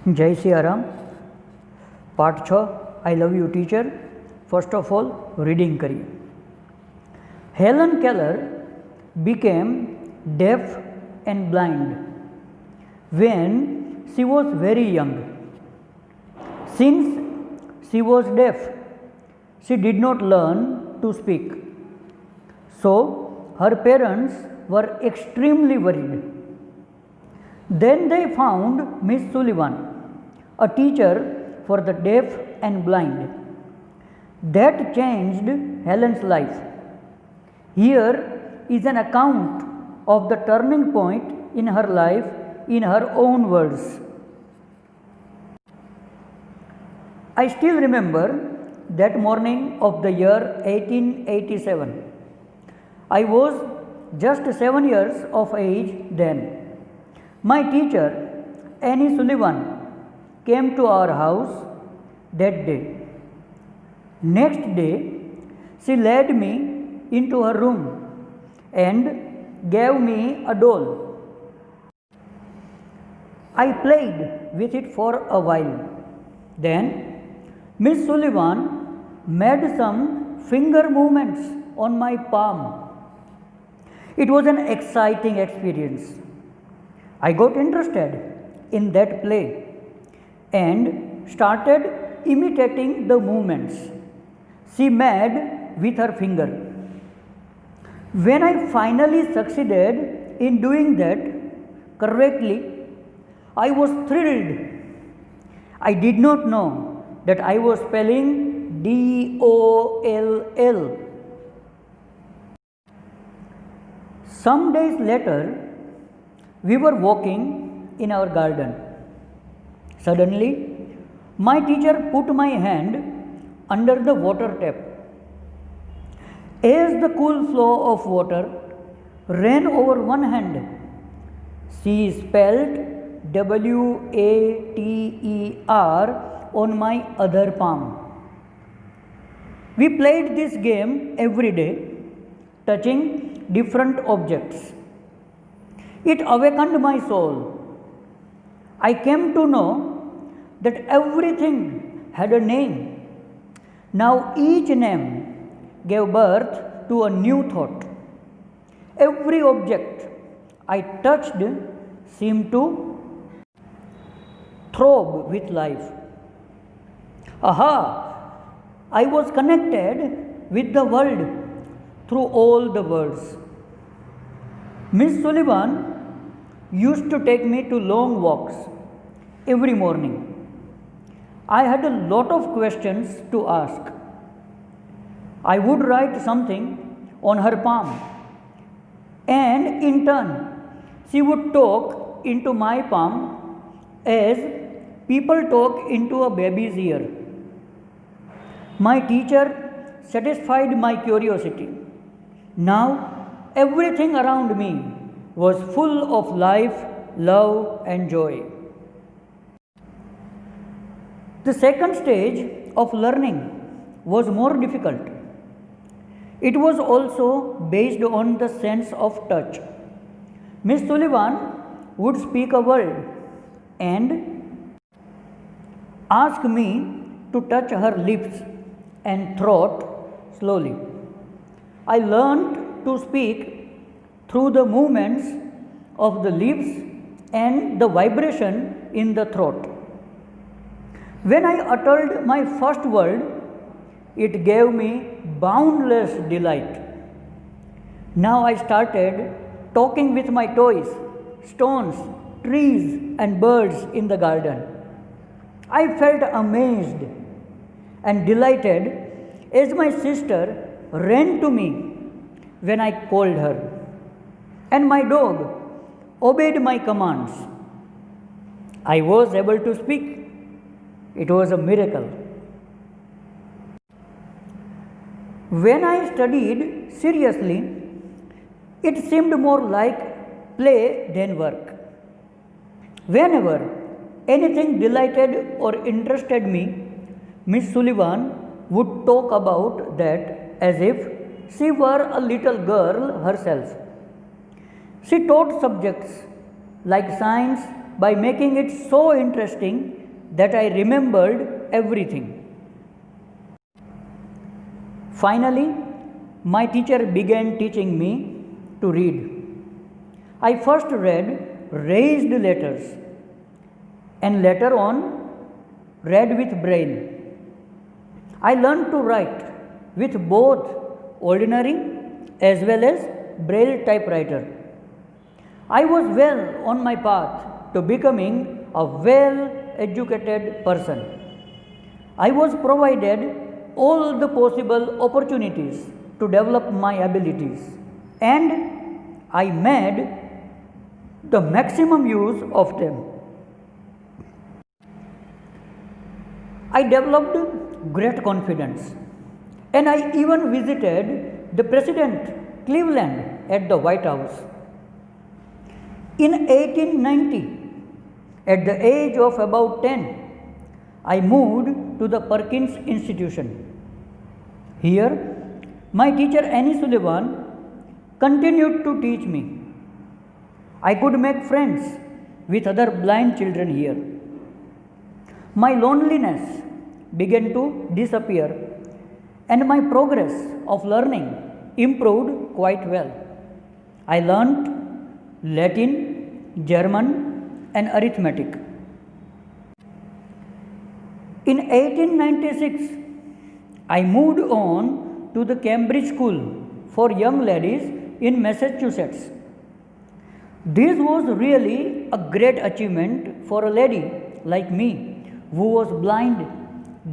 जय सियाराम। पाठ 6 I love you teacher. First of all reading करिए। Helen Keller became deaf and blind when she was very young. Since she was deaf, she did not learn to speak. So her parents were extremely worried. Then they found Miss Sullivan, a teacher for the deaf and blind. That changed Helen's life. Here is an account of the turning point in her life in her own words. I still remember that morning of the year 1887. I was just 7 years of age then. My teacher, Annie Sullivan, came to our house that day. Next day, she led me into her room and gave me a doll. I played with it for a while. Then Miss Sullivan made some finger movements on my palm. It was an exciting experience. I got interested in that play and started imitating the movements she made with her finger. When I finally succeeded in doing that correctly, I was thrilled. I did not know that I was spelling DOLL. Some days later, we were walking in our garden. Suddenly, my teacher put my hand under the water tap. As the cool flow of water ran over one hand, she spelled WATER on my other palm. We played this game every day, touching different objects. It awakened my soul. I came to know that everything had a name. Now each name gave birth to a new thought. Every object I touched seemed to throb with life. Aha! I was connected with the world through all the words. Miss Sullivan used to take me to long walks every morning. I had a lot of questions to ask. I would write something on her palm, and in turn, she would talk into my palm as people talk into a baby's ear. My teacher satisfied my curiosity. Now, everything around me was full of life, love, and joy. The second stage of learning was more difficult. It was also based on the sense of touch. Miss Sullivan would speak a word and ask me to touch her lips and throat slowly. I learned to speak through the movements of the lips and the vibration in the throat. When I uttered my first word, it gave me boundless delight. Now I started talking with my toys, stones, trees, and birds in the garden. I felt amazed and delighted as my sister ran to me when I called her, and my dog obeyed my commands. I was able to speak. It was a miracle. When I studied seriously, it seemed more like play than work. Whenever anything delighted or interested me, Miss Sullivan would talk about that as if she were a little girl herself. She taught subjects like science, by making it so interesting that I remembered everything. Finally, my teacher began teaching me to read. I first read raised letters and later on read with braille. I learned to write with both ordinary as well as braille typewriter. I was well on my path to becoming a well educated person. I was provided all the possible opportunities to develop my abilities, and I made the maximum use of them. I developed great confidence, and I even visited the President Cleveland at the White House. In 1890, at the age of about 10, I moved to the Perkins Institution. Here, my teacher Annie Sullivan continued to teach me. I could make friends with other blind children here. My loneliness began to disappear, and my progress of learning improved quite well. I learnt Latin, German, and arithmetic. In 1896, I moved on to the Cambridge School for Young Ladies in Massachusetts. This was really a great achievement for a lady like me who was blind,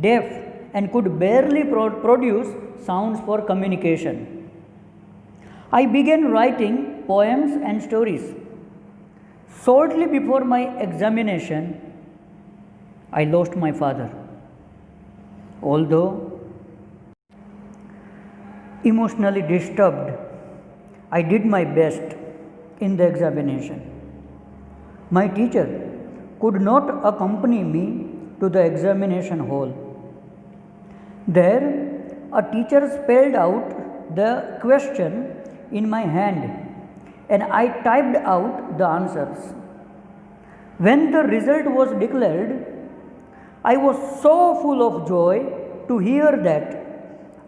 deaf, and could barely produce sounds for communication. I began writing poems and stories. Shortly before my examination, I lost my father. Although emotionally disturbed, I did my best in the examination. My teacher could not accompany me to the examination hall. There, a teacher spelled out the question in my hand, and I typed out the answers. When the result was declared, I was so full of joy to hear that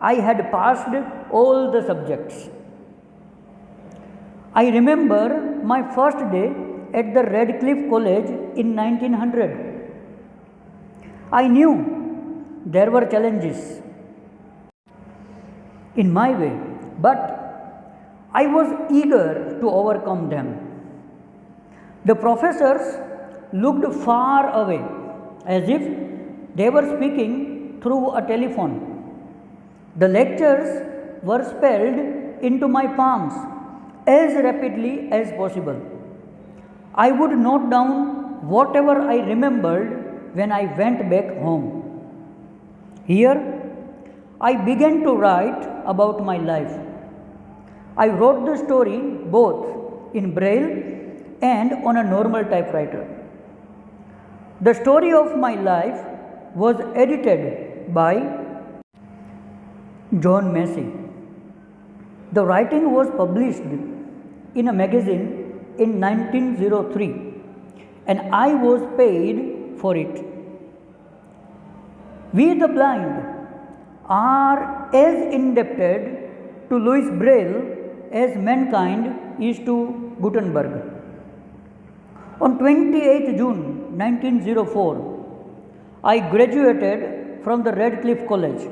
I had passed all the subjects. I remember my first day at the Radcliffe College in 1900. I knew there were challenges in my way, but I was eager to overcome them. The professors looked far away as if they were speaking through a telephone. The lectures were spelled into my palms as rapidly as possible. I would note down whatever I remembered when I went back home. Here, I began to write about my life. I wrote the story both in braille and on a normal typewriter. The story of my life was edited by John Massey. The writing was published in a magazine in 1903, and I was paid for it. We the blind are as indebted to Louis Braille as mankind is to Gutenberg. On 28th June 1904, I graduated from the Radcliffe College.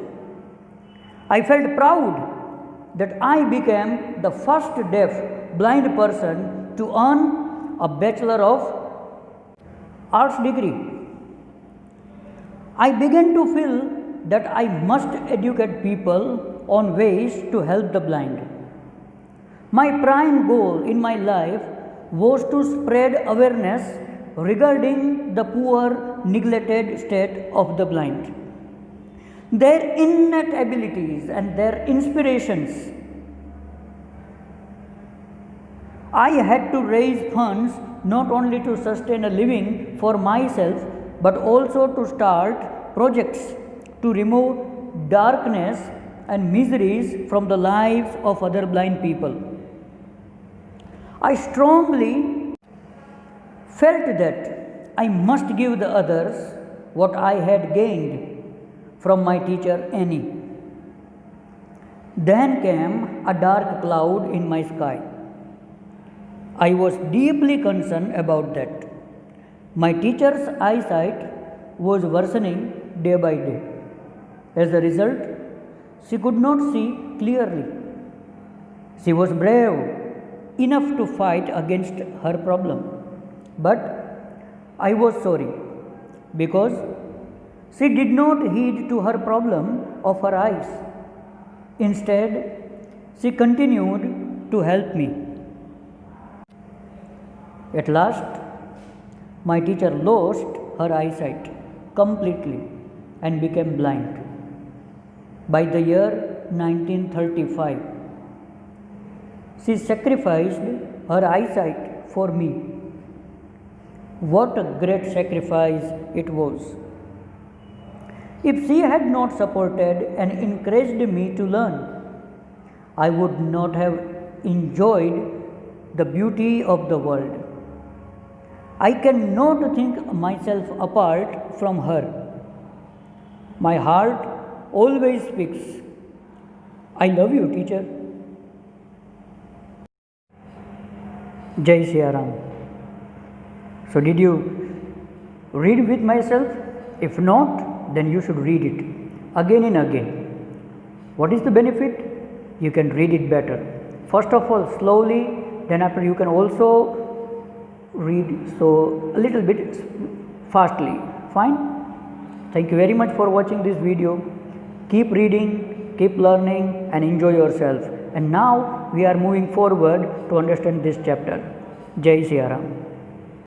I felt proud that I became the first deaf blind person to earn a Bachelor of Arts degree. I began to feel that I must educate people on ways to help the blind. My prime goal in my life was to spread awareness regarding the poor, neglected state of the blind, their innate abilities and their inspirations. I had to raise funds not only to sustain a living for myself but also to start projects to remove darkness and miseries from the lives of other blind people. I strongly felt that I must give the others what I had gained from my teacher Annie. Then came a dark cloud in my sky. I was deeply concerned about that. My teacher's eyesight was worsening day by day. As a result, she could not see clearly. She was brave enough to fight against her problem. But I was sorry because she did not heed to her problem of her eyes. Instead, she continued to help me. At last, my teacher lost her eyesight completely and became blind. By the year 1935, she sacrificed her eyesight for me. What a great sacrifice it was! If she had not supported and encouraged me to learn, I would not have enjoyed the beauty of the world. I cannot think myself apart from her. My heart always speaks, I love you, teacher. Jai Siya Ram. So, did you read with myself? If not, then you should read it again and again. What is the benefit? You can read it better. First of all, slowly, then after you can also read so a little bit fastly. Fine? Thank you very much for watching this video. Keep reading, keep learning and enjoy yourself. And now we are moving forward to understand this chapter. Jai Siya Ram.